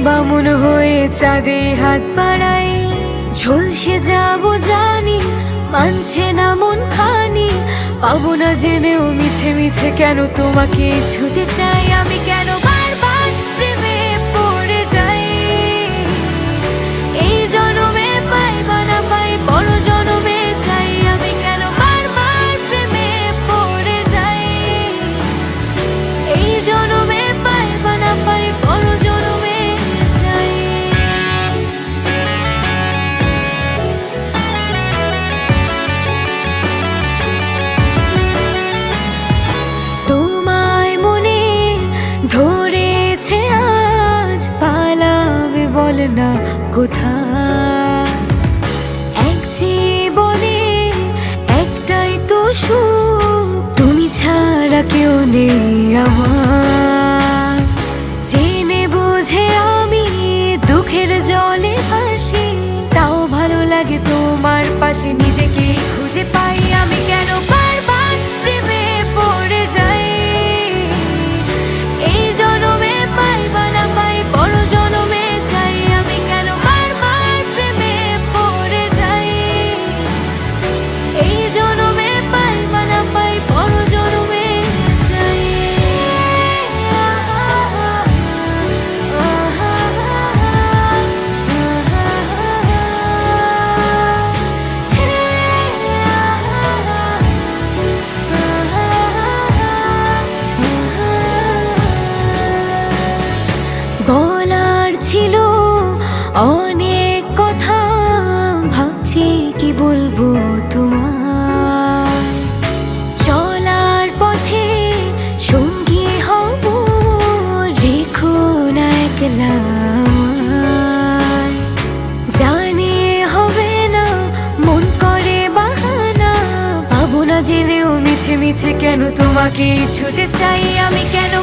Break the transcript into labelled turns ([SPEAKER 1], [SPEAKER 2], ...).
[SPEAKER 1] বামুন হয়ে চাঁদে হাত বাড়াই, ঝলসে যাবো জানি, মানছে না মন খানি। পাবো না জেনেও মিছে মিছে কেন তোমাকে ছুতে চাই, আমি কেন বারবার প্রেমে পড়ে যাই। এই জনমে পাই বা না পাই, বড় জনমে চাই, আমি কেন বারবার প্রেমে পড়ে যাই। এই জনমে পাই বা না পাই, বড় জনমে চাই। তোমায় মনে ধরেছে আজ, পালাবে বল না কোথায়। এক জীবনে একটাই তো সুখ, তুমি ছাড়া কেউ নেই আমার। জেনে বুঝে আমি দুঃখের জলে ভাসি, তাও ভালো লাগে তোমার পাশে নিজেকে খুঁজে পাই। আমি কেন বারবার প্রেমে পড়ে যাই। এই জনমে পাই বা না পাই, বড় জনমে চাই, আমি কেন বারবার প্রেমে পড়ে যাই। এই জনমে পাই বা না পাই, বড় জনমে চাই। বলার ছিল অনেক কথা, ভাবছি কি বলবো তোমার। চলার পথে সঙ্গী হব, রেখো না একলা আমায়। জানি হবে না, মন করে বাহানা, পাবো না জেনেও মিছে মিছে কেন তোমাকে ছুতে চাই, আমি কেন